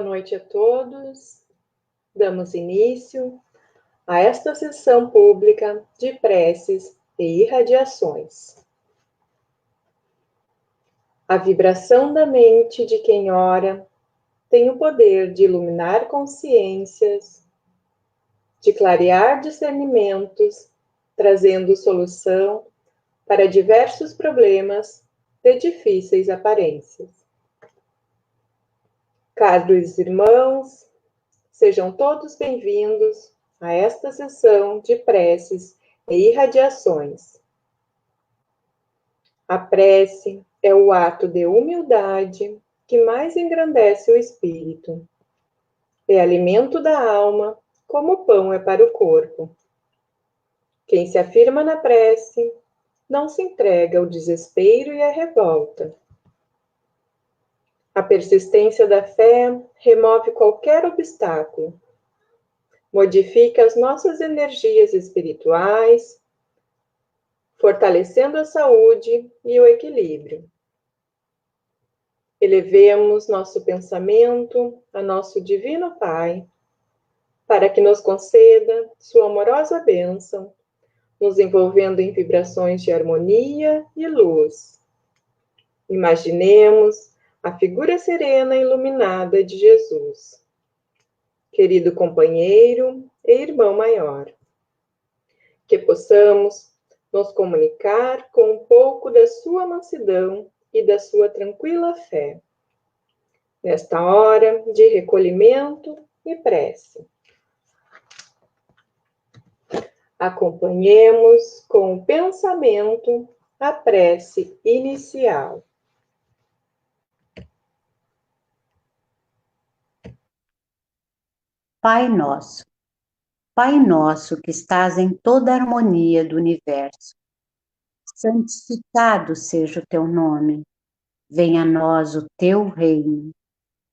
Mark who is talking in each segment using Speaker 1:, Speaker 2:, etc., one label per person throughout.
Speaker 1: noite a todos. Damos início a esta sessão pública de preces e irradiações. A vibração da mente de quem ora tem o poder de iluminar consciências, de clarear discernimentos, trazendo solução para diversos problemas de difíceis aparências. Caros irmãos, sejam todos bem-vindos a esta sessão de preces e irradiações. A prece é o ato de humildade que mais engrandece o espírito. É alimento da alma, como o pão é para o corpo. Quem se afirma na prece não se entrega ao desespero e à revolta. A persistência da fé remove qualquer obstáculo, modifica as nossas energias espirituais, fortalecendo a saúde e o equilíbrio. Elevemos nosso pensamento a nosso Divino Pai, para que nos conceda sua amorosa bênção, nos envolvendo em vibrações de harmonia e luz. Imaginemos a figura serena e iluminada de Jesus, querido companheiro e irmão maior. Que possamos nos comunicar com um pouco da sua mansidão e da sua tranquila fé, nesta hora de recolhimento e prece. Acompanhemos com o pensamento a prece inicial.
Speaker 2: Pai nosso que estás em toda a harmonia do universo, santificado seja o teu nome, venha a nós o teu reino,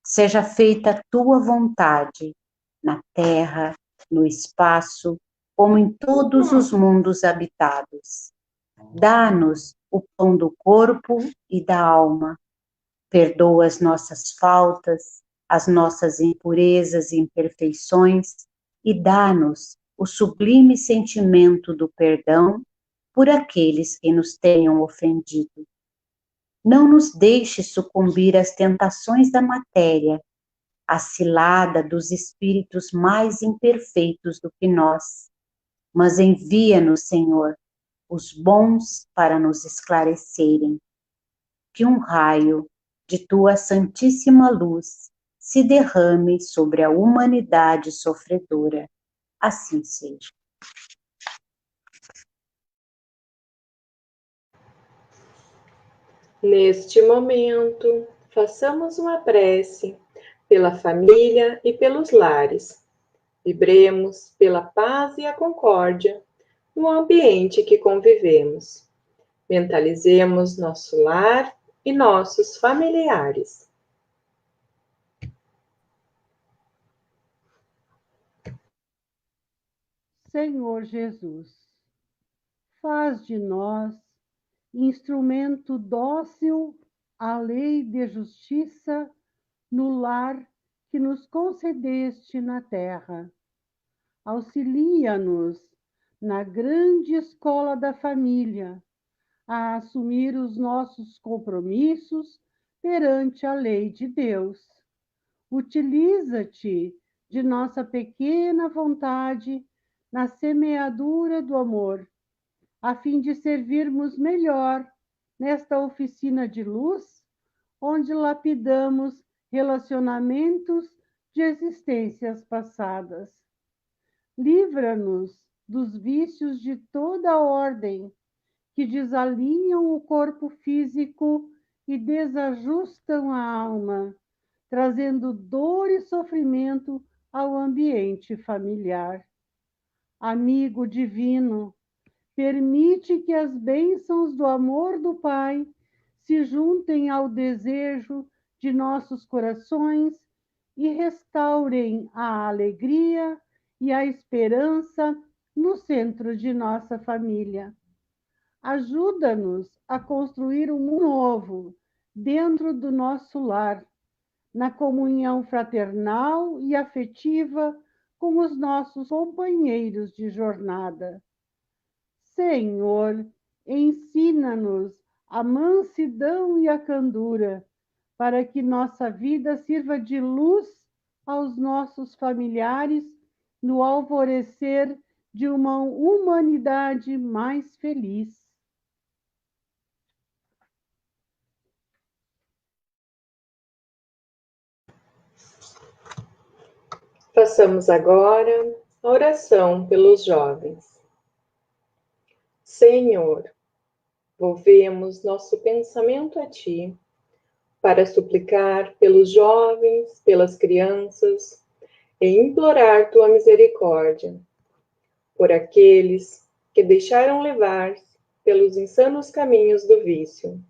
Speaker 2: seja feita a tua vontade, na terra, no espaço, como em todos os mundos habitados. Dá-nos o pão do corpo e da alma, perdoa as nossas faltas, as nossas impurezas e imperfeições, e dá-nos o sublime sentimento do perdão por aqueles que nos tenham ofendido. Não nos deixe sucumbir às tentações da matéria, à cilada dos espíritos mais imperfeitos do que nós, mas envia-nos, Senhor, os bons para nos esclarecerem. Que um raio de tua santíssima luz se derrame sobre a humanidade sofredora. Assim seja.
Speaker 1: Neste momento, façamos uma prece pela família e pelos lares. Vibremos pela paz e a concórdia no ambiente que convivemos. Mentalizemos nosso lar e nossos familiares.
Speaker 3: Senhor Jesus, faz de nós instrumento dócil à lei de justiça no lar que nos concedeste na terra. Auxilia-nos na grande escola da família a assumir os nossos compromissos perante a lei de Deus. Utiliza-te de nossa pequena vontade na semeadura do amor, a fim de servirmos melhor nesta oficina de luz, onde lapidamos relacionamentos de existências passadas. Livra-nos dos vícios de toda ordem, que desalinham o corpo físico e desajustam a alma, trazendo dor e sofrimento ao ambiente familiar. Amigo divino, permite que as bênçãos do amor do Pai se juntem ao desejo de nossos corações e restaurem a alegria e a esperança no centro de nossa família. Ajuda-nos a construir um mundo novo dentro do nosso lar, na comunhão fraternal e afetiva com os nossos companheiros de jornada. Senhor, ensina-nos a mansidão e a candura, para que nossa vida sirva de luz aos nossos familiares no alvorecer de uma humanidade mais feliz.
Speaker 1: Façamos agora a oração pelos jovens. Senhor, volvemos nosso pensamento a Ti, para suplicar pelos jovens, pelas crianças, e implorar Tua misericórdia, por aqueles que deixaram levar pelos insanos caminhos do vício,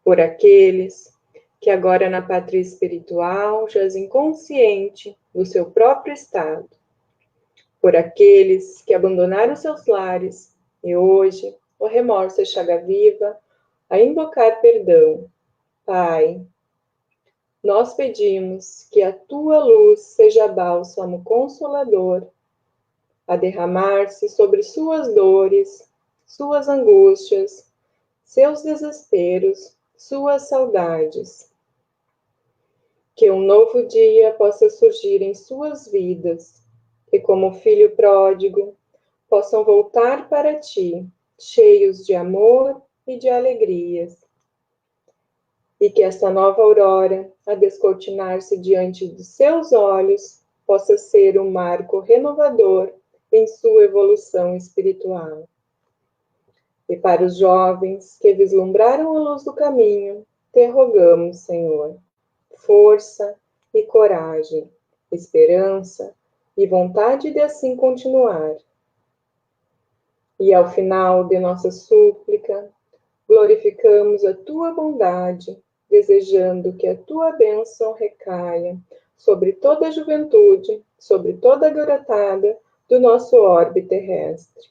Speaker 1: por aqueles que agora na pátria espiritual jazem consciente do seu próprio estado, por aqueles que abandonaram seus lares e hoje o remorso é chaga viva a invocar perdão. Pai, nós pedimos que a Tua luz seja bálsamo consolador, a derramar-se sobre suas dores, suas angústias, seus desesperos, suas saudades. Que um novo dia possa surgir em suas vidas, e como filho pródigo, possam voltar para Ti, cheios de amor e de alegrias. E que esta nova aurora, a descortinar-se diante de seus olhos, possa ser um marco renovador em sua evolução espiritual. E para os jovens que vislumbraram a luz do caminho, te rogamos, Senhor, força e coragem, esperança e vontade de assim continuar. E ao final de nossa súplica, glorificamos a Tua bondade, desejando que a Tua bênção recaia sobre toda a juventude, sobre toda a garotada do nosso orbe terrestre.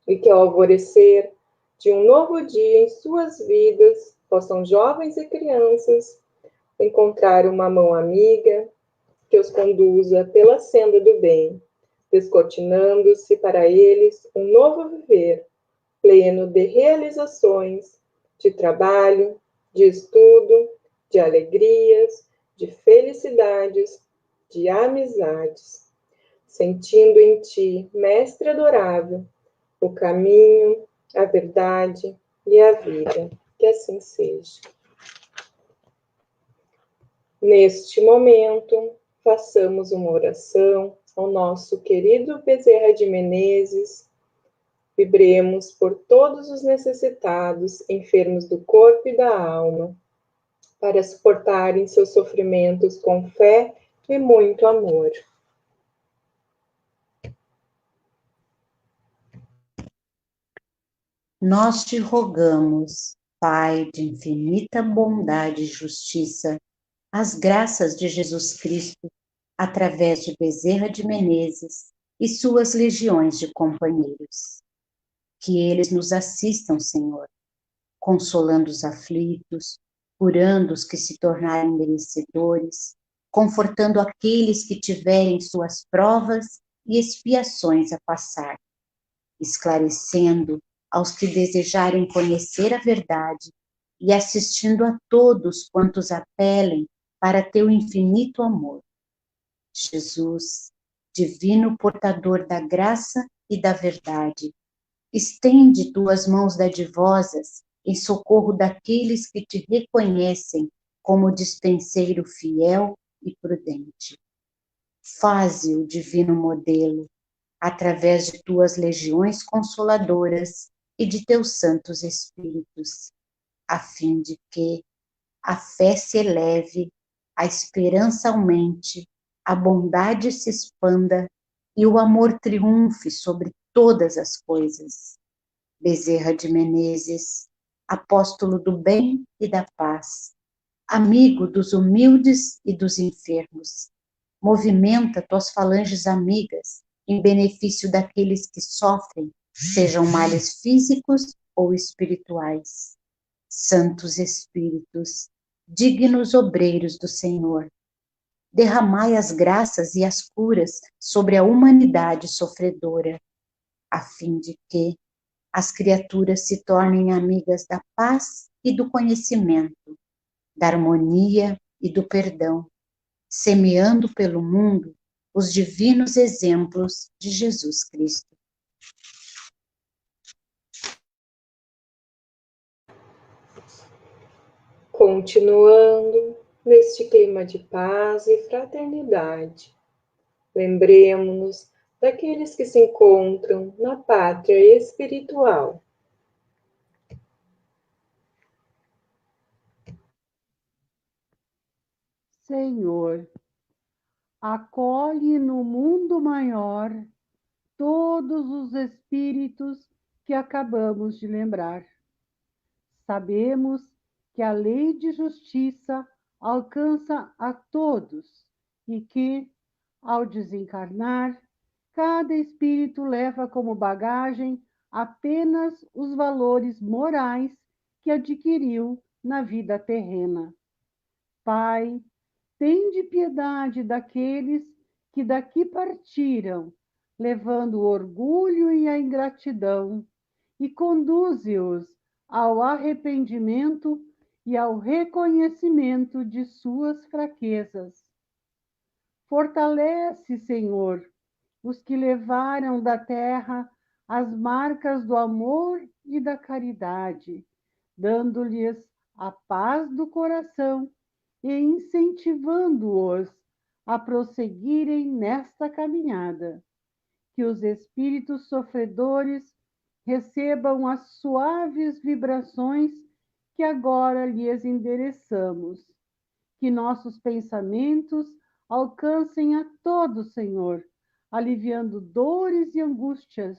Speaker 1: E que ao alvorecer de um novo dia em suas vidas, possam jovens e crianças encontrar uma mão amiga que os conduza pela senda do bem, descortinando-se para eles um novo viver, pleno de realizações, de trabalho, de estudo, de alegrias, de felicidades, de amizades, sentindo em Ti, Mestre adorável, o caminho, a verdade e a vida. Que assim seja. Neste momento, façamos uma oração ao nosso querido Bezerra de Menezes. Vibremos por todos os necessitados, enfermos do corpo e da alma, para suportarem seus sofrimentos com fé e muito amor.
Speaker 2: Nós te rogamos, Pai de infinita bondade e justiça, as graças de Jesus Cristo, através de Bezerra de Menezes e suas legiões de companheiros. Que eles nos assistam, Senhor, consolando os aflitos, curando os que se tornarem merecedores, confortando aqueles que tiverem suas provas e expiações a passar, esclarecendo aos que desejarem conhecer a verdade e assistindo a todos quantos apelem para teu infinito amor. Jesus, divino portador da graça e da verdade, estende tuas mãos dadivosas em socorro daqueles que te reconhecem como dispenseiro fiel e prudente. Faze o divino modelo, através de tuas legiões consoladoras e de teus santos espíritos, a fim de que a fé se eleve, a esperança aumente, a bondade se expanda e o amor triunfe sobre todas as coisas. Bezerra de Menezes, apóstolo do bem e da paz, amigo dos humildes e dos enfermos, movimenta tuas falanges amigas em benefício daqueles que sofrem, sejam males físicos ou espirituais. Santos Espíritos, dignos obreiros do Senhor. Derramai as graças e as curas sobre a humanidade sofredora, a fim de que as criaturas se tornem amigas da paz e do conhecimento, da harmonia e do perdão, semeando pelo mundo os divinos exemplos de Jesus Cristo.
Speaker 1: Continuando neste clima de paz e fraternidade, lembremos-nos daqueles que se encontram na pátria espiritual.
Speaker 3: Senhor, acolhe no mundo maior todos os espíritos que acabamos de lembrar. Sabemos que a lei de justiça alcança a todos e que, ao desencarnar, cada espírito leva como bagagem apenas os valores morais que adquiriu na vida terrena. Pai, tende piedade daqueles que daqui partiram, levando o orgulho e a ingratidão, e conduze-os ao arrependimento e ao reconhecimento de suas fraquezas. Fortalece, Senhor, os que levaram da terra as marcas do amor e da caridade, dando-lhes a paz do coração e incentivando-os a prosseguirem nesta caminhada. Que os espíritos sofredores recebam as suaves vibrações que agora lhes endereçamos. Que nossos pensamentos alcancem a todos, Senhor, aliviando dores e angústias,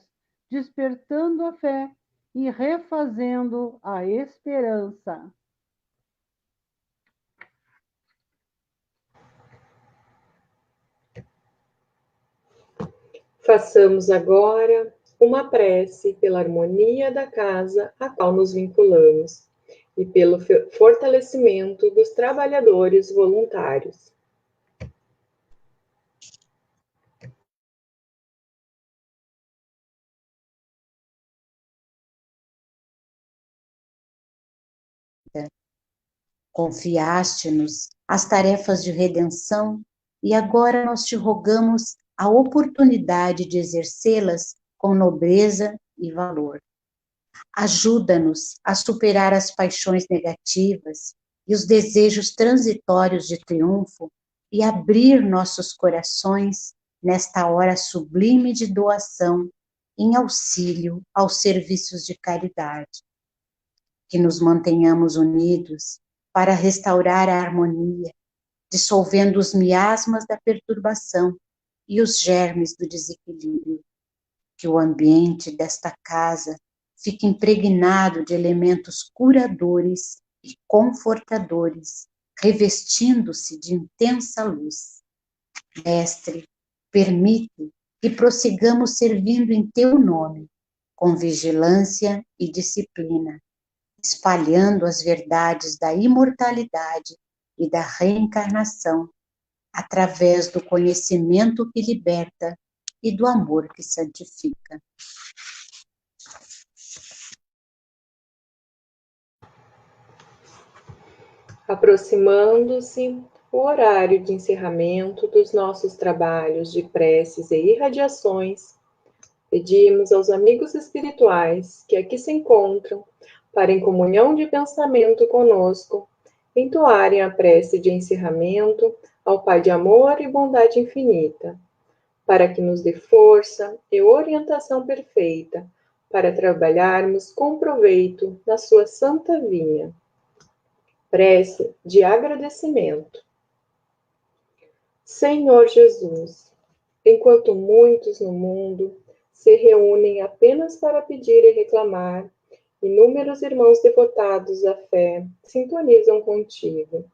Speaker 3: despertando a fé e refazendo a esperança.
Speaker 1: Façamos agora uma prece pela harmonia da casa a qual nos vinculamos e pelo fortalecimento dos trabalhadores voluntários.
Speaker 2: Confiaste-nos as tarefas de redenção e agora nós te rogamos a oportunidade de exercê-las com nobreza e valor. Ajuda-nos a superar as paixões negativas e os desejos transitórios de triunfo e abrir nossos corações nesta hora sublime de doação em auxílio aos serviços de caridade. Que nos mantenhamos unidos para restaurar a harmonia, dissolvendo os miasmas da perturbação e os germes do desequilíbrio. Que o ambiente desta casa fique impregnado de elementos curadores e confortadores, revestindo-se de intensa luz. Mestre, permite que prossigamos servindo em teu nome, com vigilância e disciplina, espalhando as verdades da imortalidade e da reencarnação, através do conhecimento que liberta e do amor que santifica.
Speaker 1: Aproximando-se o horário de encerramento dos nossos trabalhos de preces e irradiações, pedimos aos amigos espirituais que aqui se encontram, para em comunhão de pensamento conosco, entoarem a prece de encerramento ao Pai de amor e bondade infinita, para que nos dê força e orientação perfeita para trabalharmos com proveito na sua santa vinha. Prece de agradecimento. Senhor Jesus, enquanto muitos no mundo se reúnem apenas para pedir e reclamar, inúmeros irmãos devotados à fé sintonizam contigo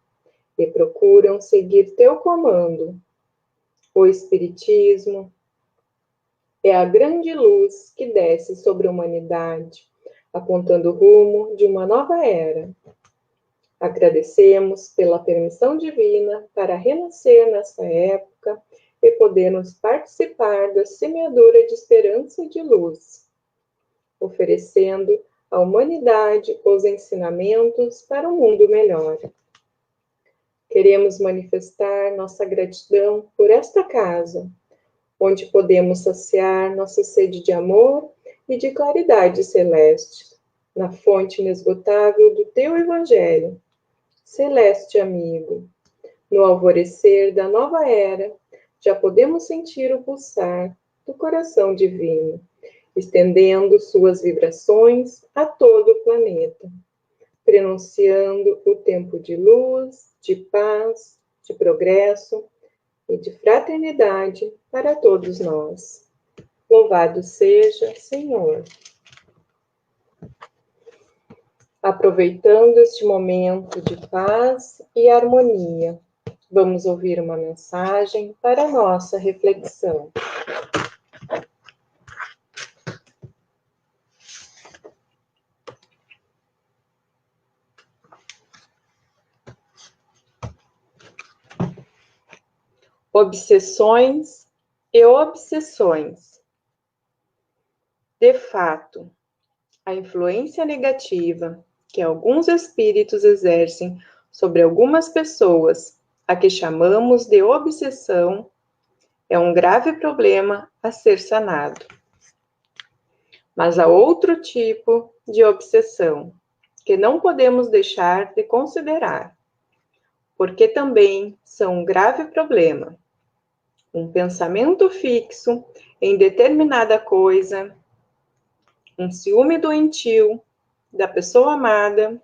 Speaker 1: e procuram seguir teu comando. O Espiritismo é a grande luz que desce sobre a humanidade, apontando o rumo de uma nova era. Agradecemos pela permissão divina para renascer nessa época e podermos participar da semeadura de esperança e de luz, oferecendo à humanidade os ensinamentos para um mundo melhor. Queremos manifestar nossa gratidão por esta casa, onde podemos saciar nossa sede de amor e de claridade celeste, na fonte inesgotável do Teu Evangelho. Celeste amigo, no alvorecer da nova era, já podemos sentir o pulsar do coração divino, estendendo suas vibrações a todo o planeta, prenunciando o tempo de luz, de paz, de progresso e de fraternidade para todos nós. Louvado seja, Senhor. Aproveitando este momento de paz e harmonia, vamos ouvir uma mensagem para a nossa reflexão. Obsessões e obsessões. De fato, a influência negativa que alguns espíritos exercem sobre algumas pessoas, a que chamamos de obsessão, é um grave problema a ser sanado. Mas há outro tipo de obsessão que não podemos deixar de considerar, porque também são um grave problema. Um pensamento fixo em determinada coisa, um ciúme doentio da pessoa amada,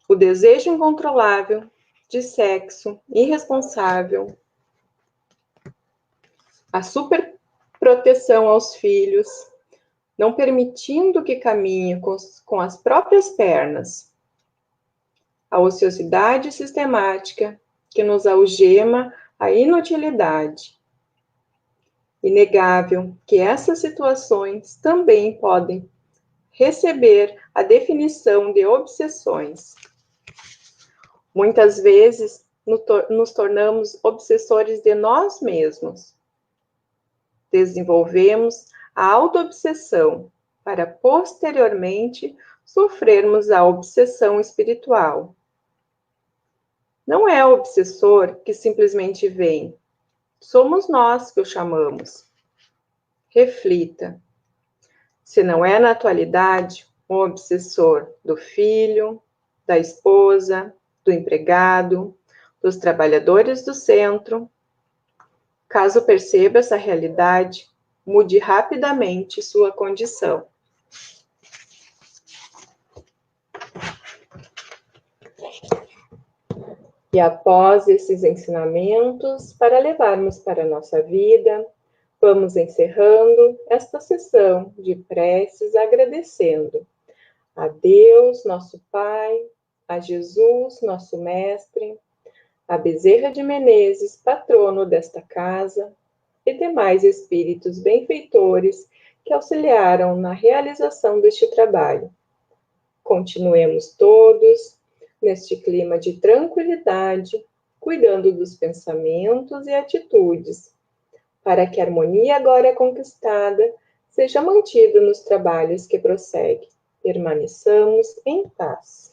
Speaker 1: o desejo incontrolável de sexo irresponsável, a superproteção aos filhos, não permitindo que caminhe com as próprias pernas, a ociosidade sistemática que nos algema a inutilidade. Inegável que essas situações também podem receber a definição de obsessões. Muitas vezes nos tornamos obsessores de nós mesmos. Desenvolvemos a auto-obsessão para posteriormente sofrermos a obsessão espiritual. Não é o obsessor que simplesmente vem, somos nós que o chamamos. Reflita. Se não é na atualidade um obsessor do filho, da esposa, do empregado, dos trabalhadores do centro, caso perceba essa realidade, mude rapidamente sua condição. E após esses ensinamentos, para levarmos para a nossa vida, vamos encerrando esta sessão de preces agradecendo a Deus, nosso Pai, a Jesus, nosso Mestre, a Bezerra de Menezes, patrono desta casa, e demais espíritos benfeitores que auxiliaram na realização deste trabalho. Continuemos todos neste clima de tranquilidade, cuidando dos pensamentos e atitudes, para que a harmonia agora conquistada seja mantida nos trabalhos que prosseguem. Permaneçamos em paz.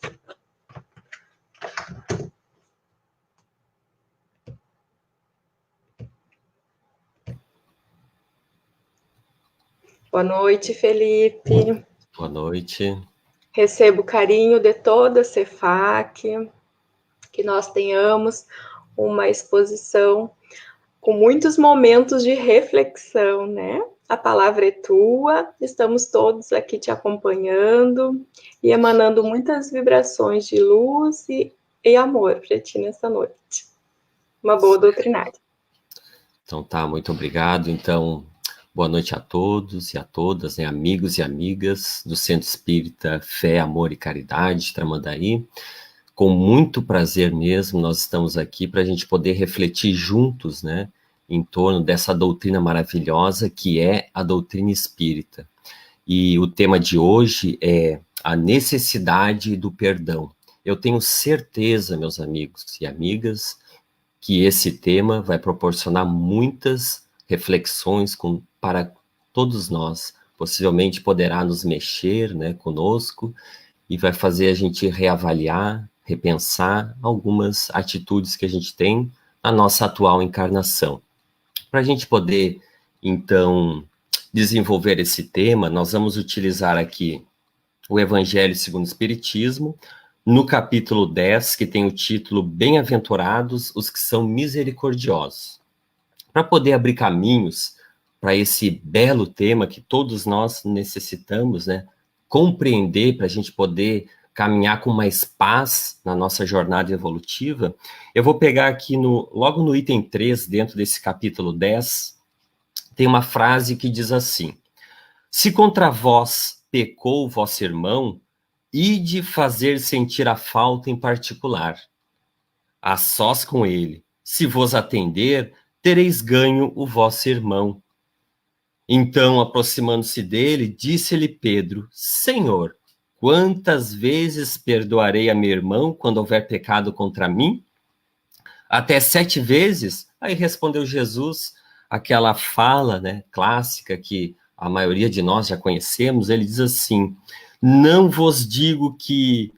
Speaker 1: Boa noite, Felipe.
Speaker 4: Boa noite.
Speaker 1: Recebo o carinho de toda a CEFAC, que nós tenhamos uma exposição com muitos momentos de reflexão, né? A palavra é tua, estamos todos aqui te acompanhando e emanando muitas vibrações de luz e amor para ti nessa noite. Uma boa doutrinária.
Speaker 4: Então tá, muito obrigado. Então, boa noite a todos e a todas, né, amigos e amigas do Centro Espírita Fé, Amor e Caridade, Tramandaí. Com muito prazer mesmo, nós estamos aqui para a gente poder refletir juntos, né, em torno dessa doutrina maravilhosa que é a doutrina espírita. E o tema de hoje é a necessidade do perdão. Eu tenho certeza, meus amigos e amigas, que esse tema vai proporcionar muitas reflexões para todos nós. Possivelmente poderá nos mexer, né, conosco, e vai fazer a gente reavaliar, repensar algumas atitudes que a gente tem na nossa atual encarnação. Para a gente poder, então, desenvolver esse tema, nós vamos utilizar aqui o Evangelho segundo o Espiritismo, no capítulo 10, que tem o título Bem-aventurados os que são misericordiosos. Para poder abrir caminhos para esse belo tema que todos nós necessitamos, né, compreender, para a gente poder caminhar com mais paz na nossa jornada evolutiva, eu vou pegar aqui logo no item 3, dentro desse capítulo 10, tem uma frase que diz assim: se contra vós pecou vosso irmão, ide fazer sentir a falta em particular, a sós com ele. Se vos atender, tereis ganho o vosso irmão. Então, aproximando-se dele, disse-lhe Pedro: Senhor, quantas vezes perdoarei a meu irmão quando houver pecado contra mim? Até 7 vezes? Aí respondeu Jesus, aquela fala, né, clássica que a maioria de nós já conhecemos. Ele diz assim: não vos digo que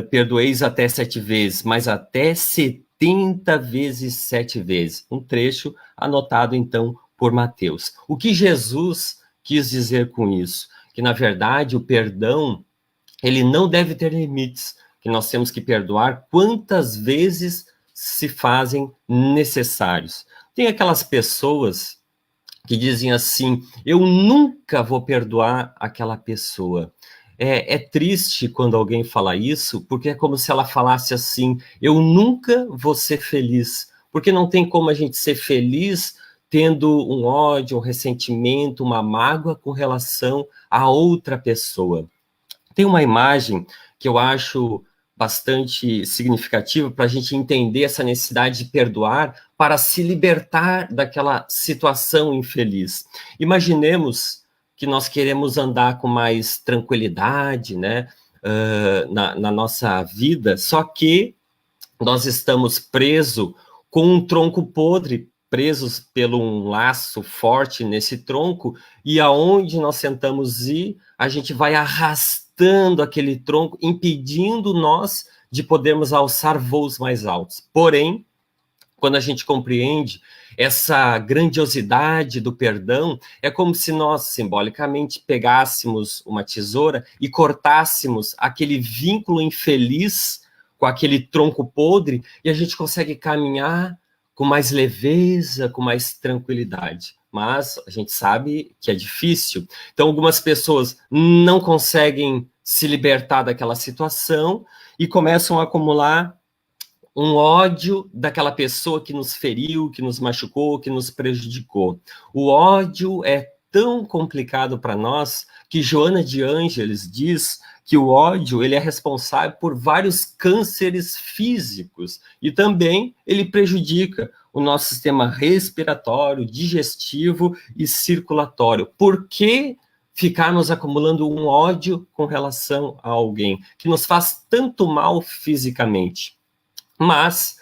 Speaker 4: perdoeis até 7 vezes, mas até 70 vezes 7 vezes. Um trecho anotado, então, por Mateus. O que Jesus quis dizer com isso? Que, na verdade, o perdão, ele não deve ter limites, que nós temos que perdoar quantas vezes se fazem necessários. Tem aquelas pessoas que dizem assim: eu nunca vou perdoar aquela pessoa. É triste quando alguém fala isso, porque é como se ela falasse assim: eu nunca vou ser feliz, porque não tem como a gente ser feliz tendo um ódio, um ressentimento, uma mágoa com relação a outra pessoa. Tem uma imagem que eu acho bastante significativa para a gente entender essa necessidade de perdoar para se libertar daquela situação infeliz. Imaginemos que nós queremos andar com mais tranquilidade, né, na nossa vida, só que nós estamos presos com um tronco podre, presos pelo um laço forte nesse tronco, e aonde nós tentamos ir, a gente vai arrastando aquele tronco, impedindo nós de podermos alçar voos mais altos. Porém, quando a gente compreende essa grandiosidade do perdão, é como se nós, simbolicamente, pegássemos uma tesoura e cortássemos aquele vínculo infeliz com aquele tronco podre, e a gente consegue caminhar com mais leveza, com mais tranquilidade. Mas a gente sabe que é difícil. Então, algumas pessoas não conseguem se libertar daquela situação e começam a acumular um ódio daquela pessoa que nos feriu, que nos machucou, que nos prejudicou. O ódio é tão complicado para nós que Joana de Ângeles diz que o ódio, ele é responsável por vários cânceres físicos e também ele prejudica o nosso sistema respiratório, digestivo e circulatório. Por que ficarmos acumulando um ódio com relação a alguém que nos faz tanto mal fisicamente? Mas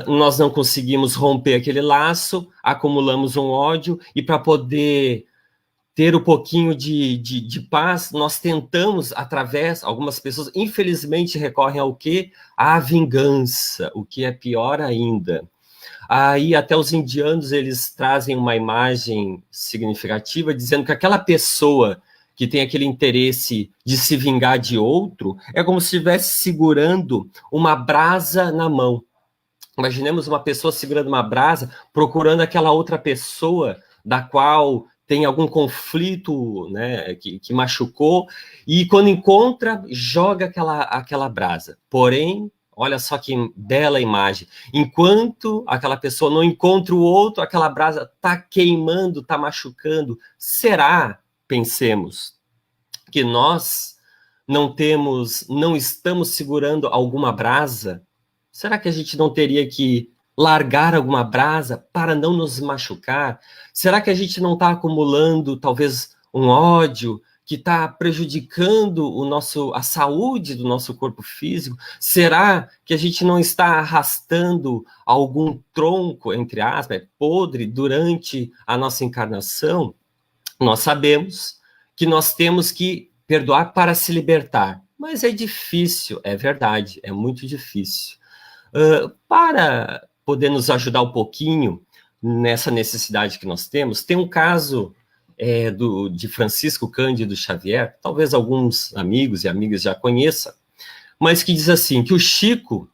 Speaker 4: nós não conseguimos romper aquele laço, acumulamos um ódio, e para poder ter um pouquinho de paz, nós tentamos, algumas pessoas, infelizmente, recorrem ao quê? À vingança, o que é pior ainda. Aí até os indianos, eles trazem uma imagem significativa, dizendo que aquela pessoa que tem aquele interesse de se vingar de outro, é como se estivesse segurando uma brasa na mão. Imaginemos uma pessoa segurando uma brasa, procurando aquela outra pessoa da qual tem algum conflito, né, que machucou, e quando encontra, joga aquela brasa. Porém, olha só que bela imagem. Enquanto aquela pessoa não encontra o outro, aquela brasa está queimando, está machucando. Será, pensemos, que nós não estamos segurando alguma brasa? Será que a gente não teria que largar alguma brasa para não nos machucar? Será que a gente não está acumulando talvez um ódio que está prejudicando a saúde do nosso corpo físico? Será que a gente não está arrastando algum tronco, entre aspas, podre durante a nossa encarnação? Nós sabemos que nós temos que perdoar para se libertar, mas é difícil, é verdade, é muito difícil. Para poder nos ajudar um pouquinho nessa necessidade que nós temos, tem um caso de Francisco Cândido Xavier, talvez alguns amigos e amigas já conheçam, mas que diz assim, que o Chico,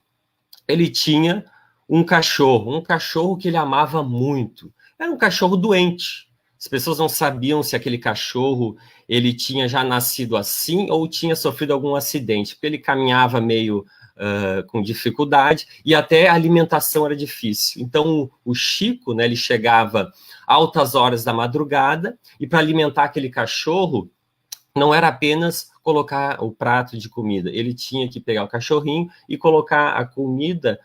Speaker 4: ele tinha um cachorro que ele amava muito. Era um cachorro doente. As pessoas não sabiam se aquele cachorro ele tinha já nascido assim ou tinha sofrido algum acidente, porque ele caminhava meio com dificuldade e até a alimentação era difícil. Então, o Chico, né, ele chegava altas horas da madrugada e para alimentar aquele cachorro, não era apenas colocar o prato de comida, ele tinha que pegar o cachorrinho e colocar a comida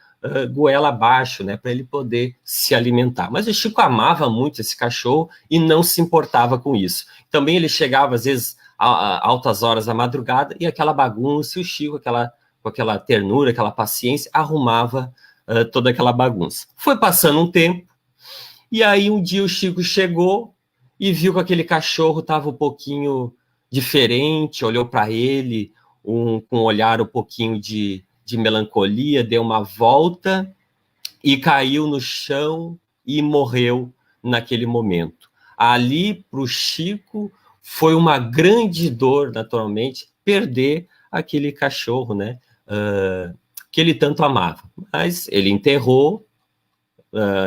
Speaker 4: goela abaixo, né, para ele poder se alimentar. Mas o Chico amava muito esse cachorro e não se importava com isso. Também ele chegava, às vezes, a altas horas da madrugada e aquela bagunça, e o Chico, com aquela ternura, aquela paciência, arrumava toda aquela bagunça. Foi passando um tempo, e aí um dia o Chico chegou e viu que aquele cachorro estava um pouquinho diferente, olhou para ele com um olhar um pouquinho de melancolia, deu uma volta e caiu no chão e morreu naquele momento. Ali, para o Chico, foi uma grande dor, naturalmente, perder aquele cachorro, né? Que ele tanto amava. Mas ele enterrou,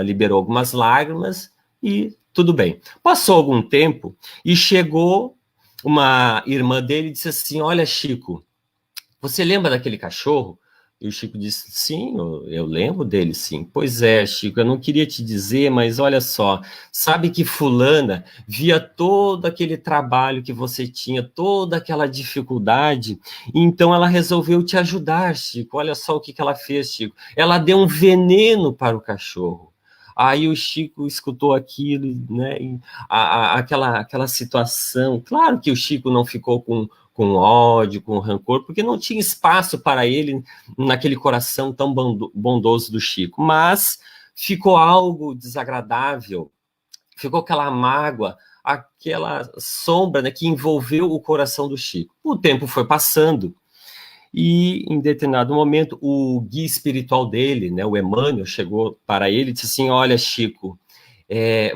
Speaker 4: liberou algumas lágrimas e tudo bem. Passou algum tempo e chegou uma irmã dele e disse assim, olha, Chico, você lembra daquele cachorro? E o Chico disse, sim, eu lembro dele, sim. Pois é, Chico, eu não queria te dizer, mas olha só, sabe que fulana via todo aquele trabalho que você tinha, toda aquela dificuldade, então ela resolveu te ajudar, Chico. Olha só o que ela fez, Chico. Ela deu um veneno para o cachorro. Aí o Chico escutou aquilo, né? E aquela situação. Claro que o Chico não ficou com ódio, com rancor, porque não tinha espaço para ele naquele coração tão bondoso do Chico. Mas ficou algo desagradável, ficou aquela mágoa, aquela sombra, né, que envolveu o coração do Chico. O tempo foi passando e, em determinado momento, o guia espiritual dele, né, o Emmanuel, chegou para ele e disse assim, olha, Chico,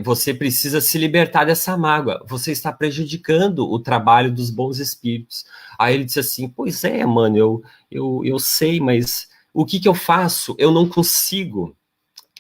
Speaker 4: você precisa se libertar dessa mágoa, você está prejudicando o trabalho dos bons espíritos. Aí ele disse assim, pois é, Emmanuel, eu sei, mas o que eu faço? Eu não consigo.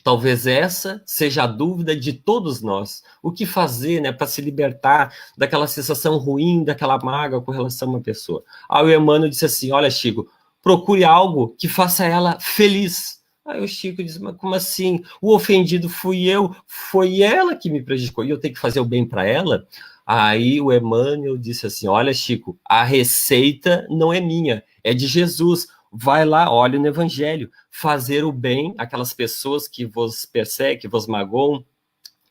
Speaker 4: Talvez essa seja a dúvida de todos nós. O que fazer, né, para se libertar daquela sensação ruim, daquela mágoa com relação a uma pessoa? Aí o Emmanuel disse assim, olha, Chico, procure algo que faça ela feliz. Aí o Chico disse, mas como assim? O ofendido fui eu, foi ela que me prejudicou, e eu tenho que fazer o bem para ela? Aí o Emmanuel disse assim, olha, Chico, a receita não é minha, é de Jesus. Vai lá, olha no Evangelho, fazer o bem àquelas pessoas que vos perseguem, que vos magoam,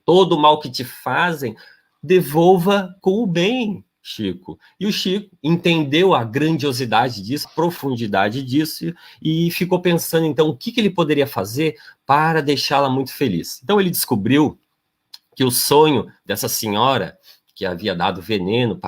Speaker 4: todo o mal que te fazem, devolva com o bem, Chico. E o Chico entendeu a grandiosidade disso, a profundidade disso, e ficou pensando, então, o que ele poderia fazer para deixá-la muito feliz. Então, ele descobriu que o sonho dessa senhora, que havia dado veneno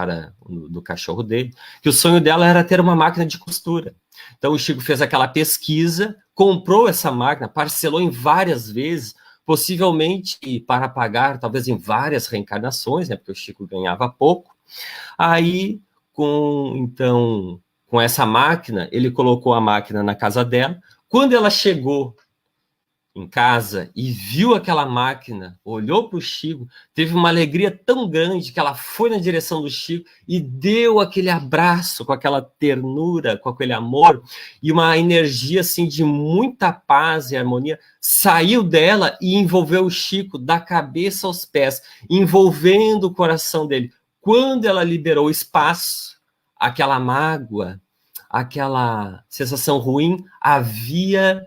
Speaker 4: do cachorro dele, que o sonho dela era ter uma máquina de costura. Então o Chico fez aquela pesquisa, comprou essa máquina, parcelou em várias vezes, possivelmente para pagar, talvez em várias reencarnações, né, porque o Chico ganhava pouco. Aí, com essa máquina, ele colocou a máquina na casa dela. Quando ela chegou em casa e viu aquela máquina, olhou para o Chico, teve uma alegria tão grande que ela foi na direção do Chico e deu aquele abraço com aquela ternura, com aquele amor, e uma energia assim de muita paz e harmonia saiu dela e envolveu o Chico da cabeça aos pés, envolvendo o coração dele. Quando ela liberou espaço, aquela mágoa, aquela sensação ruim havia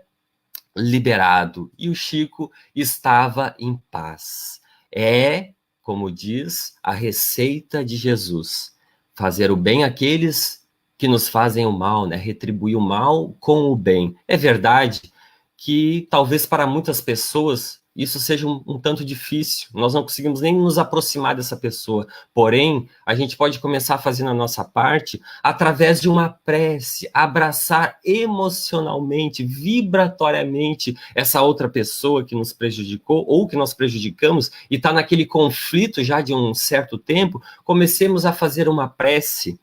Speaker 4: liberado, e o Chico estava em paz. É, como diz, a receita de Jesus. fazer o bem àqueles que nos fazem o mal, né? Retribuir o mal com o bem. É verdade que talvez para muitas pessoas isso seja um tanto difícil, nós não conseguimos nem nos aproximar dessa pessoa, porém, a gente pode começar fazendo a nossa parte através de uma prece, abraçar emocionalmente, vibratoriamente essa outra pessoa que nos prejudicou ou que nós prejudicamos e está naquele conflito já de um certo tempo, comecemos a fazer uma prece.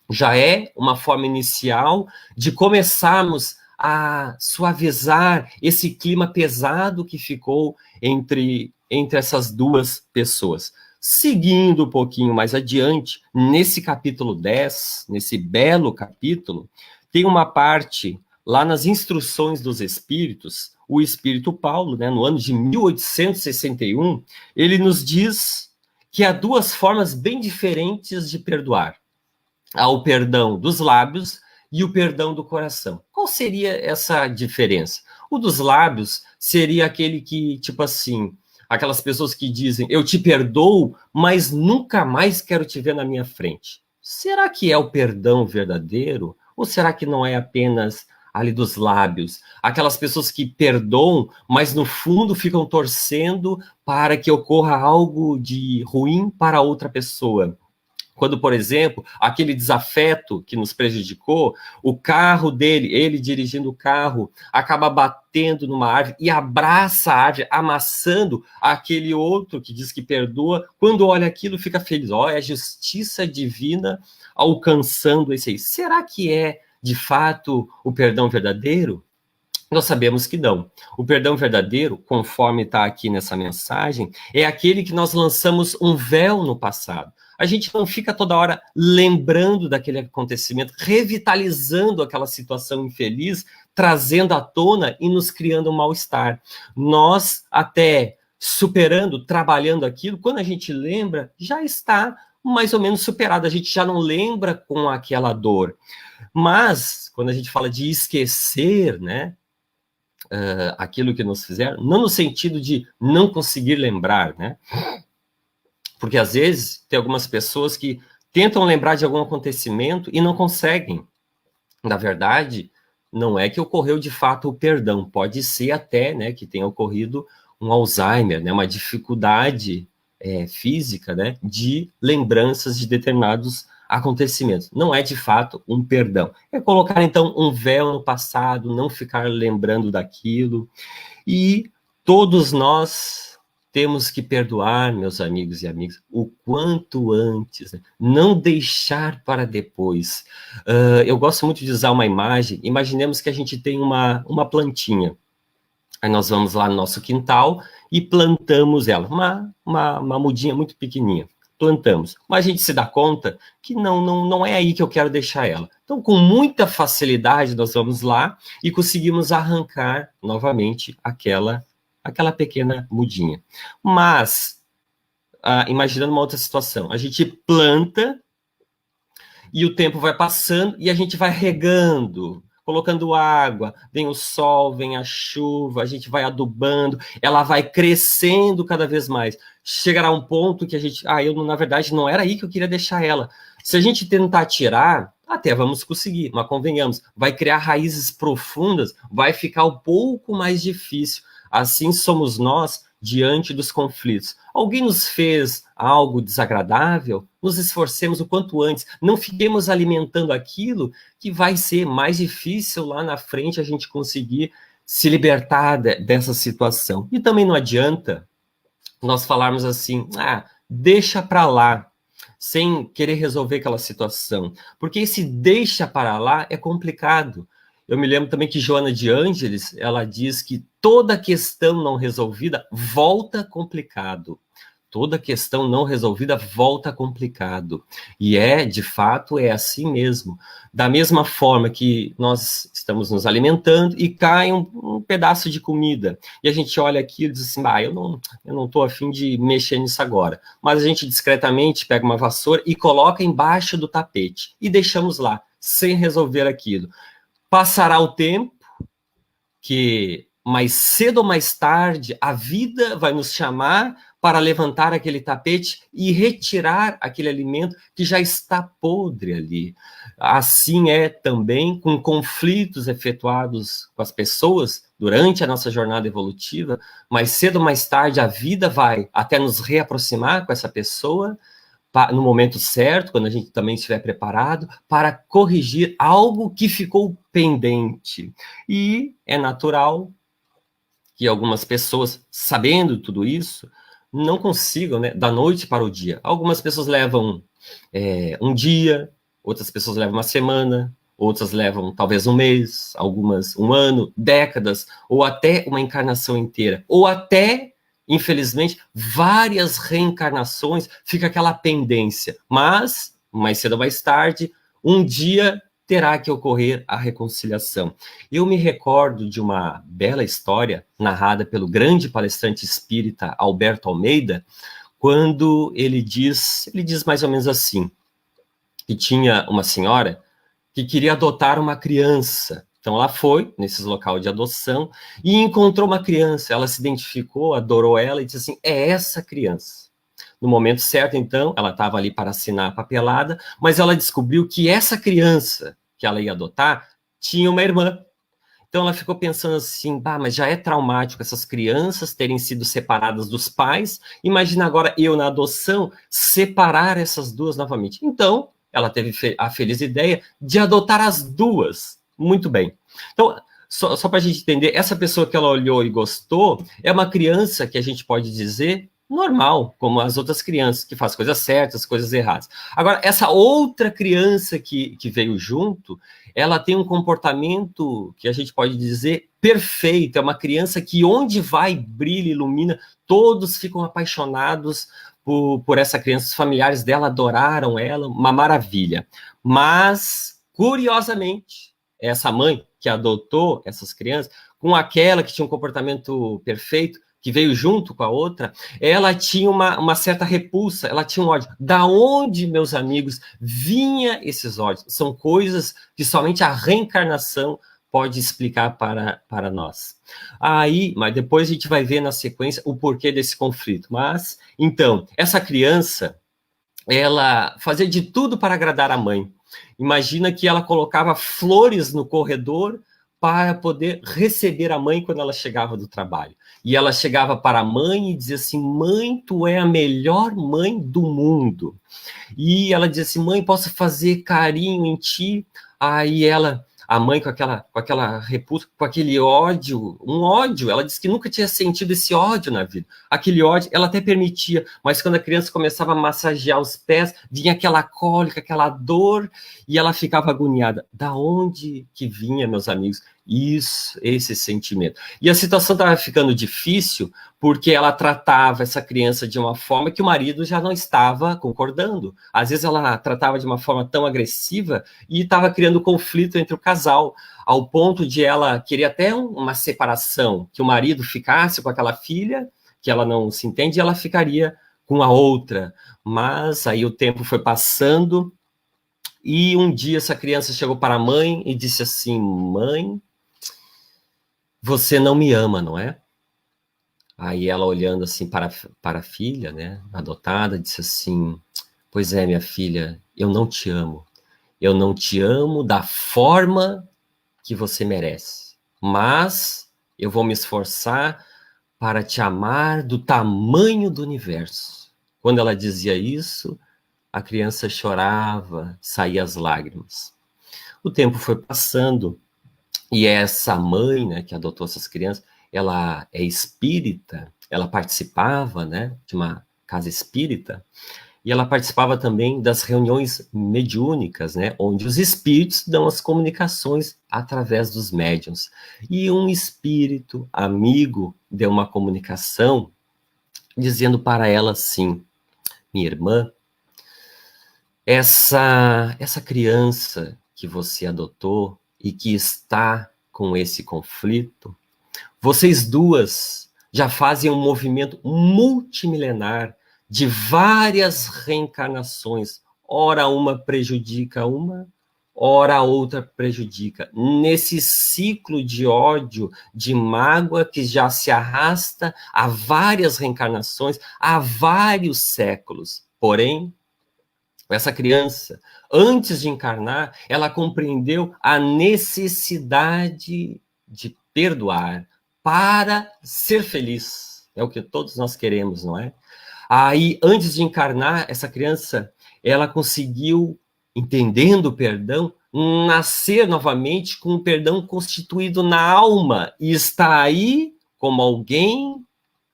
Speaker 4: Já é uma forma inicial de começarmos a suavizar esse clima pesado que ficou entre essas duas pessoas. Seguindo um pouquinho mais adiante, nesse capítulo 10, nesse belo capítulo, tem uma parte lá nas instruções dos espíritos, o espírito Paulo, né, no ano de 1861, ele nos diz que há duas formas bem diferentes de perdoar. Há o perdão dos lábios e o perdão do coração. Qual seria essa diferença? O dos lábios seria aquele que, tipo assim, aquelas pessoas que dizem, eu te perdoo, mas nunca mais quero te ver na minha frente. Será que é o perdão verdadeiro? Ou será que não é apenas ali dos lábios? Aquelas pessoas que perdoam, mas no fundo ficam torcendo para que ocorra algo de ruim para outra pessoa. Quando, por exemplo, aquele desafeto que nos prejudicou, o carro dele, ele dirigindo o carro, acaba batendo numa árvore e abraça a árvore, amassando aquele outro que diz que perdoa. Quando olha aquilo, fica feliz. Olha, a justiça divina alcançando esse aí. Será que é, de fato, o perdão verdadeiro? Nós sabemos que não. O perdão verdadeiro, conforme está aqui nessa mensagem, é aquele que nós lançamos um véu no passado. A gente não fica toda hora lembrando daquele acontecimento, revitalizando aquela situação infeliz, trazendo à tona e nos criando um mal-estar. Nós, até superando, trabalhando aquilo, quando a gente lembra, já está mais ou menos superado. A gente já não lembra com aquela dor. Mas, quando a gente fala de esquecer, né? Aquilo que nos fizeram, não no sentido de não conseguir lembrar, né? Porque às vezes tem algumas pessoas que tentam lembrar de algum acontecimento e não conseguem. Na verdade, não é que ocorreu de fato o perdão, pode ser até, né, que tenha ocorrido um Alzheimer, né, uma dificuldade física, né, de lembranças de determinados acontecimentos. Não é de fato um perdão. É colocar então um véu no passado, não ficar lembrando daquilo. E todos nós temos que perdoar, meus amigos e amigas, o quanto antes, né? Não deixar para depois. Eu gosto muito de usar uma imagem. Imaginemos que a gente tem uma plantinha. Aí nós vamos lá no nosso quintal e plantamos ela, uma mudinha muito pequenininha. Plantamos, mas a gente se dá conta que não é aí que eu quero deixar ela. Então, com muita facilidade, nós vamos lá e conseguimos arrancar novamente aquela pequena mudinha. Mas, imaginando uma outra situação, a gente planta e o tempo vai passando e a gente vai regando, colocando água, vem o sol, vem a chuva, a gente vai adubando, ela vai crescendo cada vez mais. Chegará um ponto que a gente, na verdade, não era aí que eu queria deixar ela. Se a gente tentar tirar, até vamos conseguir, mas convenhamos, vai criar raízes profundas, vai ficar um pouco mais difícil. Assim somos nós diante dos conflitos. Alguém nos fez algo desagradável? Nos esforcemos o quanto antes. Não fiquemos alimentando aquilo que vai ser mais difícil lá na frente a gente conseguir se libertar dessa situação. E também não adianta nós falarmos assim, deixa para lá, sem querer resolver aquela situação. Porque esse deixa para lá é complicado. Eu me lembro também que Joana de Ângeles, ela diz que toda questão não resolvida volta complicado. Toda questão não resolvida volta complicado. E de fato, é assim mesmo. Da mesma forma que nós estamos nos alimentando e cai um pedaço de comida. E a gente olha aquilo e diz assim, eu não estou a fim de mexer nisso agora. Mas a gente discretamente pega uma vassoura e coloca embaixo do tapete. E deixamos lá, sem resolver aquilo. Passará o tempo que mais cedo ou mais tarde a vida vai nos chamar para levantar aquele tapete e retirar aquele alimento que já está podre ali. Assim é também com conflitos efetuados com as pessoas durante a nossa jornada evolutiva. Mais cedo ou mais tarde a vida vai até nos reaproximar com essa pessoa, no momento certo, quando a gente também estiver preparado, para corrigir algo que ficou pendente. E é natural que algumas pessoas, sabendo tudo isso, não consigam, né, da noite para o dia. Algumas pessoas levam um dia, outras pessoas levam uma semana, outras levam talvez um mês, algumas um ano, décadas, ou até uma encarnação inteira, ou até, infelizmente, várias reencarnações, fica aquela pendência. Mas, mais cedo ou mais tarde, um dia terá que ocorrer a reconciliação. Eu me recordo de uma bela história narrada pelo grande palestrante espírita Alberto Almeida, quando ele diz mais ou menos assim, que tinha uma senhora que queria adotar uma criança. Então ela foi nesse local de adoção e encontrou uma criança, ela se identificou, adorou ela e disse assim, é essa criança. No momento certo, então, ela estava ali para assinar a papelada, mas ela descobriu que essa criança que ela ia adotar tinha uma irmã. Então ela ficou pensando assim, mas já é traumático essas crianças terem sido separadas dos pais, imagina agora eu na adoção separar essas duas novamente. Então, ela teve a feliz ideia de adotar as duas. Muito bem. Então, só para a gente entender, essa pessoa que ela olhou e gostou é uma criança que a gente pode dizer normal, como as outras crianças, que faz coisas certas, coisas erradas. Agora, essa outra criança que veio junto, ela tem um comportamento que a gente pode dizer perfeito, é uma criança que onde vai, brilha, ilumina, todos ficam apaixonados por essa criança, os familiares dela adoraram ela, uma maravilha. Mas, curiosamente, essa mãe que adotou essas crianças, com aquela que tinha um comportamento perfeito, que veio junto com a outra, ela tinha uma certa repulsa, ela tinha um ódio. Da onde, meus amigos, vinha esses ódios? São coisas que somente a reencarnação pode explicar para nós. Aí, mas depois a gente vai ver na sequência o porquê desse conflito. Mas, então, essa criança, ela fazia de tudo para agradar a mãe. Imagina que ela colocava flores no corredor para poder receber a mãe quando ela chegava do trabalho. E ela chegava para a mãe e dizia assim, mãe, tu é a melhor mãe do mundo. E ela dizia assim, mãe, posso fazer carinho em ti? Aí a mãe com aquela repulsa, com aquele ódio, um ódio, ela disse que nunca tinha sentido esse ódio na vida. Aquele ódio, ela até permitia, mas quando a criança começava a massagear os pés, vinha aquela cólica, aquela dor, e ela ficava agoniada. Da onde que vinha, meus amigos? Isso, esse sentimento. E a situação estava ficando difícil porque ela tratava essa criança de uma forma que o marido já não estava concordando. Às vezes ela tratava de uma forma tão agressiva e estava criando conflito entre o casal, ao ponto de ela querer até uma separação, que o marido ficasse com aquela filha, que ela não se entende, e ela ficaria com a outra. Mas aí o tempo foi passando e um dia essa criança chegou para a mãe e disse assim, mãe, você não me ama, não é? Aí ela olhando assim para a filha, né, adotada, disse assim, pois é, minha filha, eu não te amo. Eu não te amo da forma que você merece. Mas eu vou me esforçar para te amar do tamanho do universo. Quando ela dizia isso, a criança chorava, saía as lágrimas. O tempo foi passando, e essa mãe, né, que adotou essas crianças, ela é espírita, ela participava, né, de uma casa espírita, e ela participava também das reuniões mediúnicas, né, onde os espíritos dão as comunicações através dos médiuns. E um espírito amigo deu uma comunicação dizendo para ela assim, minha irmã, essa criança que você adotou e que está com esse conflito, vocês duas já fazem um movimento multimilenar de várias reencarnações. Ora uma prejudica uma, ora a outra prejudica. Nesse ciclo de ódio, de mágoa que já se arrasta há várias reencarnações, há vários séculos. Porém, essa criança, antes de encarnar, ela compreendeu a necessidade de perdoar para ser feliz. É o que todos nós queremos, não é? Aí, antes de encarnar, essa criança, ela conseguiu, entendendo o perdão, nascer novamente com o perdão constituído na alma, e está aí como alguém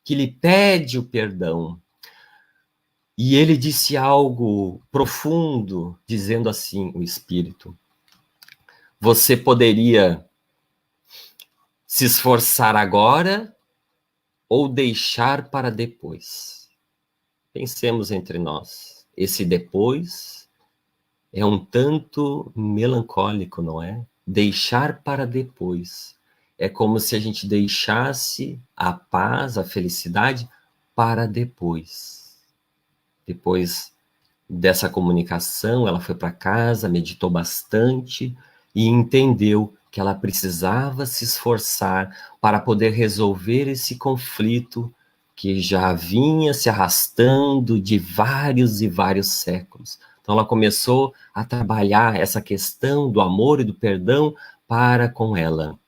Speaker 4: que lhe pede o perdão. E ele disse algo profundo, dizendo assim, o Espírito: você poderia se esforçar agora ou deixar para depois. Pensemos entre nós. Esse depois é um tanto melancólico, não é? Deixar para depois. É como se a gente deixasse a paz, a felicidade para depois. Depois dessa comunicação, ela foi para casa, meditou bastante e entendeu que ela precisava se esforçar para poder resolver esse conflito que já vinha se arrastando de vários e vários séculos. Então ela começou a trabalhar essa questão do amor e do perdão para com ela.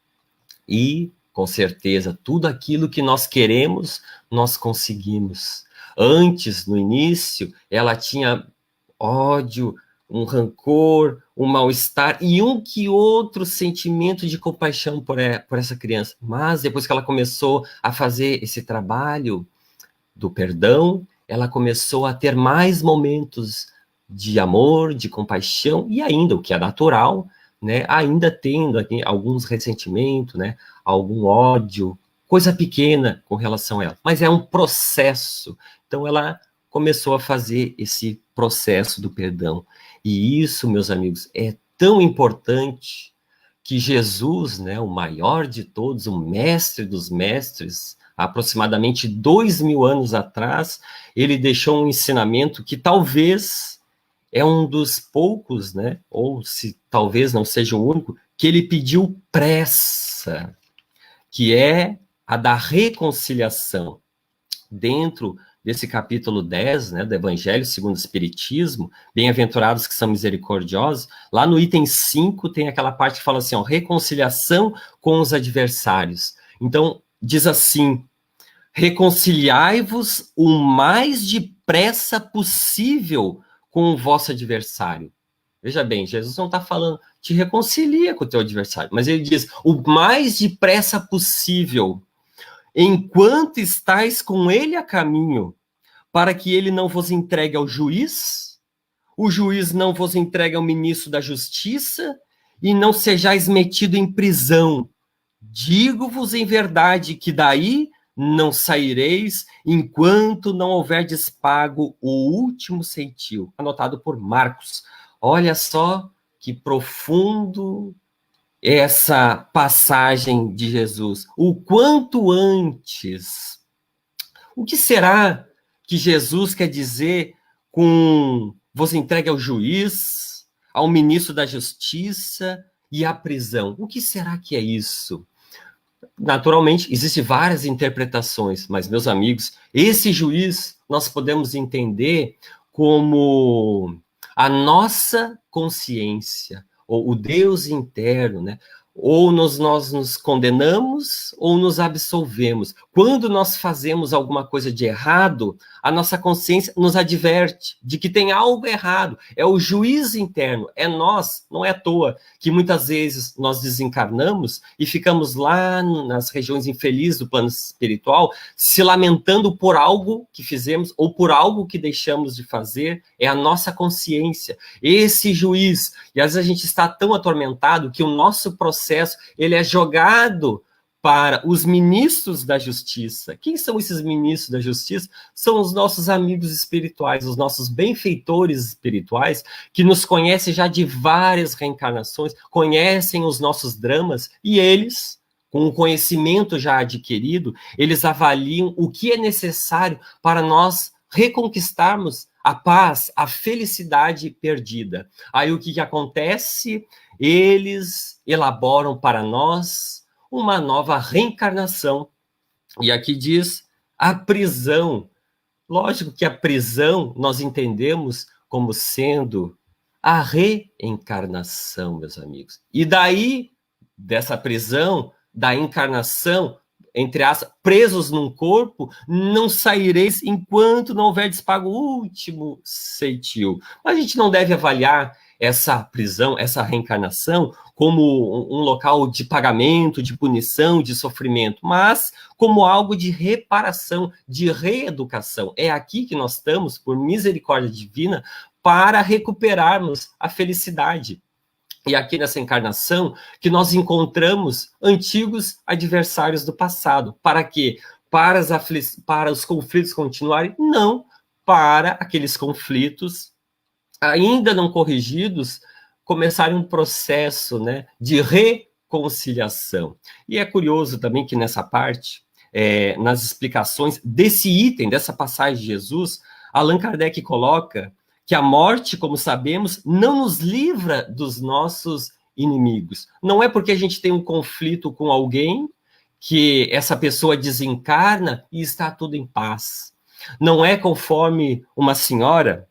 Speaker 4: E, com certeza, tudo aquilo que nós queremos, nós conseguimos. Antes, no início, ela tinha ódio, um rancor, um mal-estar e um que outro sentimento de compaixão por essa criança. Mas depois que ela começou a fazer esse trabalho do perdão, ela começou a ter mais momentos de amor, de compaixão e ainda, o que é natural, né, ainda tendo aqui alguns ressentimentos, né, algum ódio, coisa pequena com relação a ela. Mas é um processo. Então ela começou a fazer esse processo do perdão. E isso, meus amigos, é tão importante que Jesus, né, o maior de todos, o mestre dos mestres, aproximadamente 2000 anos atrás, ele deixou um ensinamento que talvez é um dos poucos, né, ou se talvez não seja o único, que ele pediu pressa, que é a da reconciliação. Dentro desse capítulo 10, né, do Evangelho segundo o Espiritismo, bem-aventurados que são misericordiosos, lá no item 5 tem aquela parte que fala assim, ó, reconciliação com os adversários. Então, diz assim, reconciliai-vos o mais depressa possível com o vosso adversário. Veja bem, Jesus não está falando, te reconcilia com o teu adversário, mas ele diz, o mais depressa possível, enquanto estáis com ele a caminho, para que ele não vos entregue ao juiz, o juiz não vos entregue ao ministro da justiça, e não sejais metido em prisão. Digo-vos em verdade que daí não saireis enquanto não houverdes pago o último centil. Anotado por Marcos. Olha só que profundo essa passagem de Jesus. O quanto antes. O que será que Jesus quer dizer com vos entregue ao juiz, ao ministro da justiça e à prisão? O que será que é isso? Naturalmente, existem várias interpretações, mas, meus amigos, esse juiz nós podemos entender como a nossa consciência, ou o Deus interno, né? Ou nós nos condenamos ou nos absolvemos. Quando nós fazemos alguma coisa de errado, a nossa consciência nos adverte de que tem algo errado. É o juiz interno, é nós, não é à toa que muitas vezes nós desencarnamos e ficamos lá nas regiões infelizes do plano espiritual, se lamentando por algo que fizemos ou por algo que deixamos de fazer. É a nossa consciência, esse juiz. E às vezes a gente está tão atormentado que o nosso processo ele é jogado para os ministros da justiça. Quem são esses ministros da justiça? São os nossos amigos espirituais, os nossos benfeitores espirituais, que nos conhecem já de várias reencarnações, conhecem os nossos dramas, e eles, com o conhecimento já adquirido, eles avaliam o que é necessário para nós reconquistarmos a paz, a felicidade perdida. Aí o que acontece? Eles elaboram para nós uma nova reencarnação. E aqui diz a prisão. Lógico que a prisão nós entendemos como sendo a reencarnação, meus amigos. E daí, dessa prisão, da encarnação, entre aspas, presos num corpo, não saireis enquanto não houver despago o último ceitil. Mas a gente não deve avaliar essa prisão, essa reencarnação, como um local de pagamento, de punição, de sofrimento, mas como algo de reparação, de reeducação. É aqui que nós estamos, por misericórdia divina, para recuperarmos a felicidade. E aqui nessa encarnação que nós encontramos antigos adversários do passado. Para quê? Para os conflitos continuarem? Não, para aqueles conflitos ainda não corrigidos começarem um processo, né, de reconciliação. E é curioso também que nessa parte, nas explicações desse item, dessa passagem de Jesus, Allan Kardec coloca que a morte, como sabemos, não nos livra dos nossos inimigos. Não é porque a gente tem um conflito com alguém que essa pessoa desencarna e está tudo em paz. Não é conforme uma senhora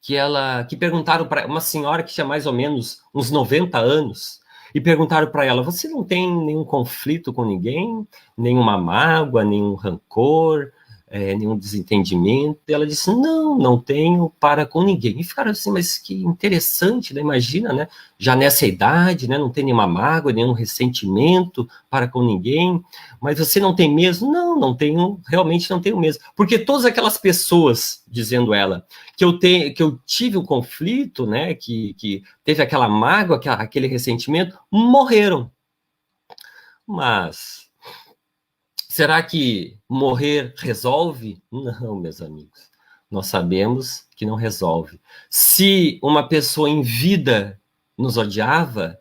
Speaker 4: que perguntaram para uma senhora que tinha mais ou menos uns 90 anos, e perguntaram para ela: você não tem nenhum conflito com ninguém? Nenhuma mágoa, nenhum rancor, nenhum desentendimento? E ela disse: não tenho para com ninguém. E ficaram assim: mas que interessante, né? Imagina, né? Já nessa idade, né? Não tem nenhuma mágoa, nenhum ressentimento para com ninguém. Mas você não tem mesmo? Não tenho, realmente não tenho mesmo. Porque todas aquelas pessoas, dizendo ela, que eu tive um conflito, né? Que teve aquela mágoa, aquele ressentimento, morreram. Mas será que morrer resolve? Não, meus amigos. Nós sabemos que não resolve. Se uma pessoa em vida nos odiava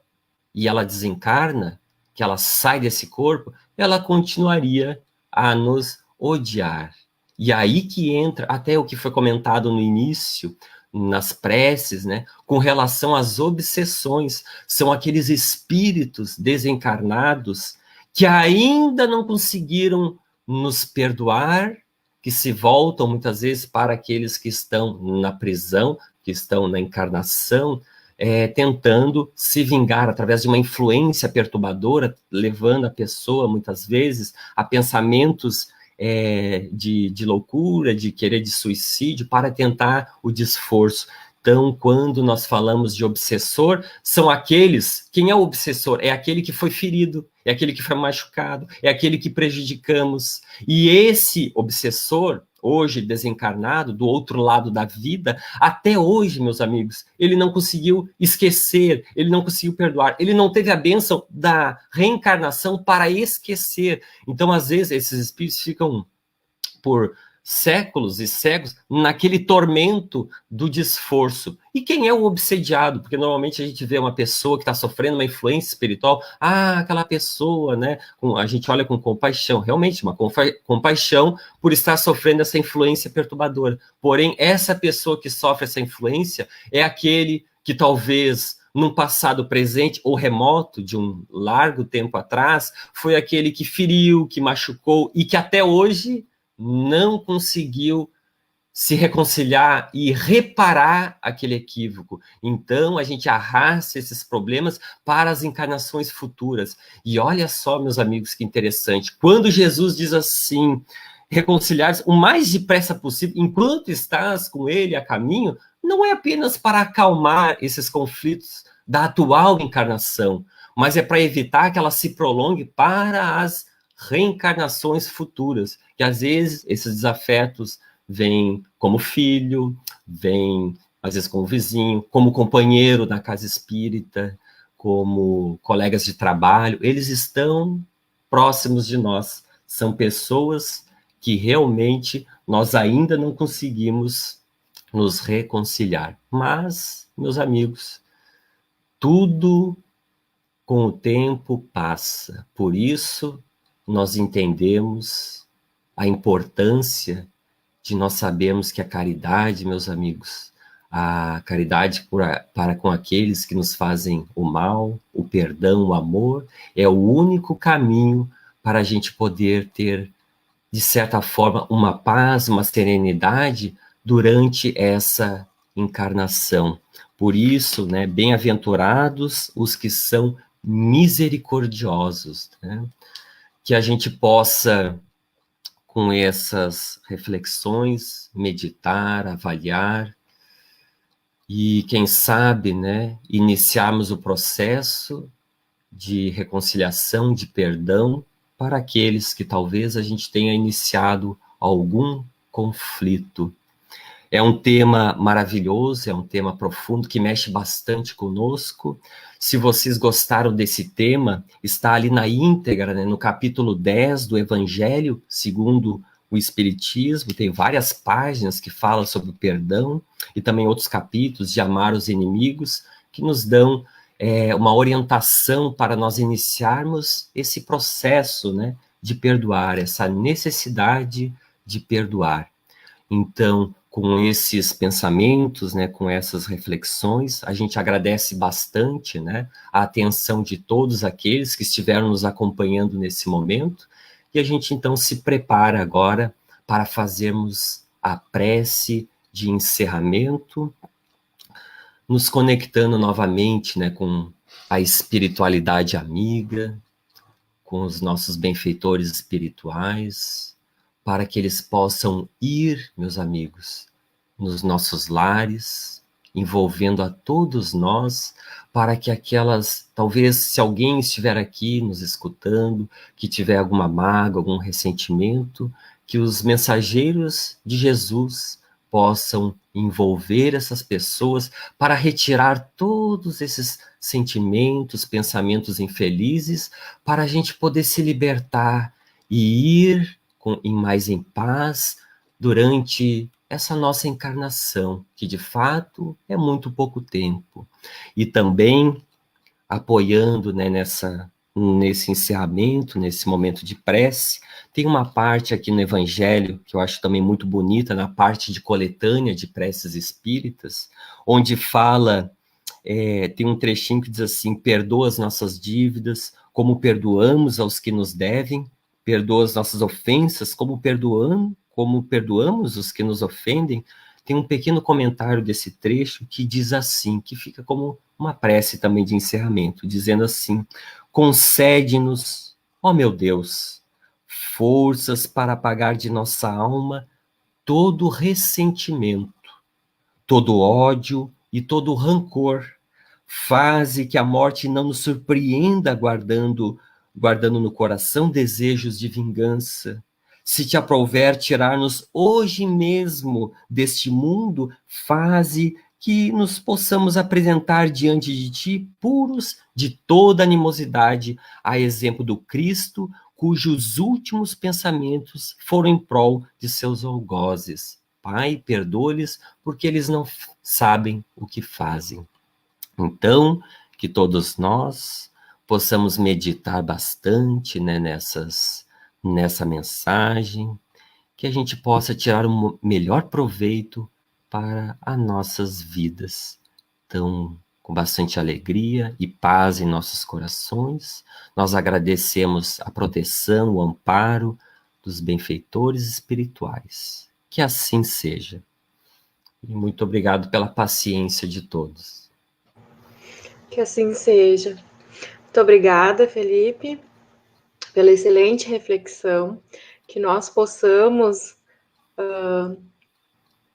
Speaker 4: e ela desencarna, que ela sai desse corpo, ela continuaria a nos odiar. E aí que entra até o que foi comentado no início, nas preces, né, com relação às obsessões. São aqueles espíritos desencarnados que ainda não conseguiram nos perdoar, que se voltam muitas vezes para aqueles que estão na prisão, que estão na encarnação, tentando se vingar através de uma influência perturbadora, levando a pessoa, muitas vezes, a pensamentos de loucura, de querer de suicídio, para tentar o desforço. Então, quando nós falamos de obsessor, são aqueles... Quem é o obsessor? É aquele que foi ferido, é aquele que foi machucado, é aquele que prejudicamos. E esse obsessor, hoje desencarnado, do outro lado da vida, até hoje, meus amigos, ele não conseguiu esquecer, ele não conseguiu perdoar, ele não teve a bênção da reencarnação para esquecer. Então, às vezes, esses espíritos ficam por séculos e séculos naquele tormento do desforço. E quem é o obsediado? Porque normalmente a gente vê uma pessoa que está sofrendo uma influência espiritual, aquela pessoa, né? A gente olha com compaixão, realmente uma compaixão por estar sofrendo essa influência perturbadora. Porém, essa pessoa que sofre essa influência é aquele que talvez num passado presente ou remoto, de um largo tempo atrás, foi aquele que feriu, que machucou e que até hoje não conseguiu se reconciliar e reparar aquele equívoco. Então, a gente arrasta esses problemas para as encarnações futuras. E olha só, meus amigos, que interessante. Quando Jesus diz assim, reconciliar o mais depressa possível, enquanto estás com ele a caminho, não é apenas para acalmar esses conflitos da atual encarnação, mas é para evitar que ela se prolongue para as reencarnações futuras, que às vezes esses desafetos vêm como filho, vêm às vezes como vizinho, como companheiro na casa espírita, como colegas de trabalho, eles estão próximos de nós, são pessoas que realmente nós ainda não conseguimos nos reconciliar. Mas, meus amigos, tudo com o tempo passa, por isso nós entendemos a importância de nós sabermos que a caridade, meus amigos, a caridade para com aqueles que nos fazem o mal, o perdão, o amor, é o único caminho para a gente poder ter, de certa forma, uma paz, uma serenidade durante essa encarnação. Por isso, né, bem-aventurados os que são misericordiosos, né? Que a gente possa, com essas reflexões, meditar, avaliar, e quem sabe, né, iniciarmos o processo de reconciliação, de perdão, para aqueles que talvez a gente tenha iniciado algum conflito. É um tema maravilhoso, é um tema profundo, que mexe bastante conosco. Se vocês gostaram desse tema, está ali na íntegra, né, no capítulo 10 do Evangelho segundo o Espiritismo, tem várias páginas que falam sobre o perdão, e também outros capítulos de amar os inimigos, que nos dão uma orientação para nós iniciarmos esse processo, né, de perdoar, essa necessidade de perdoar. Então, com esses pensamentos, né, com essas reflexões, a gente agradece bastante, né, a atenção de todos aqueles que estiveram nos acompanhando nesse momento, e a gente então se prepara agora para fazermos a prece de encerramento, nos conectando novamente, né, com a espiritualidade amiga, com os nossos benfeitores espirituais, para que eles possam ir, meus amigos, nos nossos lares, envolvendo a todos nós, para que aquelas, talvez se alguém estiver aqui nos escutando, que tiver alguma mágoa, algum ressentimento, que os mensageiros de Jesus possam envolver essas pessoas para retirar todos esses sentimentos, pensamentos infelizes, para a gente poder se libertar e ir mais em paz durante essa nossa encarnação, que de fato é muito pouco tempo. E também apoiando, né, nesse encerramento, nesse momento de prece, tem uma parte aqui no Evangelho, que eu acho também muito bonita, na parte de coletânea de preces espíritas, onde fala, tem um trechinho que diz assim: perdoa as nossas dívidas, como perdoamos aos que nos devem, perdoa as nossas ofensas, como perdoamos os que nos ofendem. Tem um pequeno comentário desse trecho que diz assim, que fica como uma prece também de encerramento, dizendo assim: concede-nos, ó meu Deus, forças para apagar de nossa alma todo ressentimento, todo ódio e todo rancor. Faze que a morte não nos surpreenda guardando no coração desejos de vingança. Se te aprouver tirar-nos hoje mesmo deste mundo, faze que nos possamos apresentar diante de ti puros de toda animosidade, a exemplo do Cristo, cujos últimos pensamentos foram em prol de seus algozes. Pai, perdoa-lhes, porque eles não sabem o que fazem. Então, que todos nós possamos meditar bastante, né, nessa mensagem, que a gente possa tirar o melhor proveito para as nossas vidas. Então, com bastante alegria e paz em nossos corações, nós agradecemos a proteção, o amparo dos benfeitores espirituais. Que assim seja. E muito obrigado pela paciência de todos.
Speaker 1: Que assim seja. Muito obrigada, Felipe, pela excelente reflexão, que nós possamos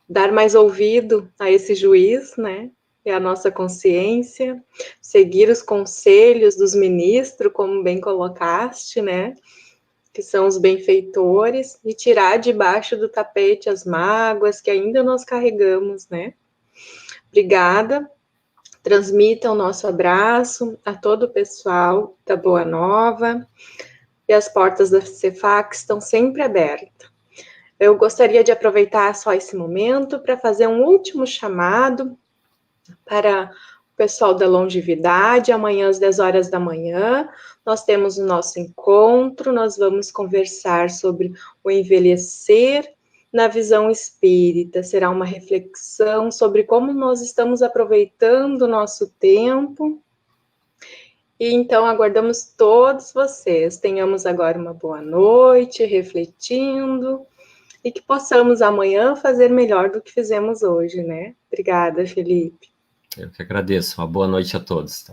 Speaker 1: dar mais ouvido a esse juiz, né? E a nossa consciência, seguir os conselhos dos ministros, como bem colocaste, né? Que são os benfeitores, e tirar debaixo do tapete as mágoas que ainda nós carregamos, né? Obrigada. Transmita o nosso abraço a todo o pessoal da Boa Nova, e as portas da Cefac estão sempre abertas. Eu gostaria de aproveitar só esse momento para fazer um último chamado para o pessoal da longevidade. Amanhã às 10 horas da manhã, nós temos o nosso encontro, nós vamos conversar sobre o envelhecer na visão espírita. Será uma reflexão sobre como nós estamos aproveitando o nosso tempo. E então aguardamos todos vocês. Tenhamos agora uma boa noite, refletindo, e que possamos amanhã fazer melhor do que fizemos hoje, né? Obrigada, Felipe.
Speaker 4: Eu que agradeço. Uma boa noite a todos.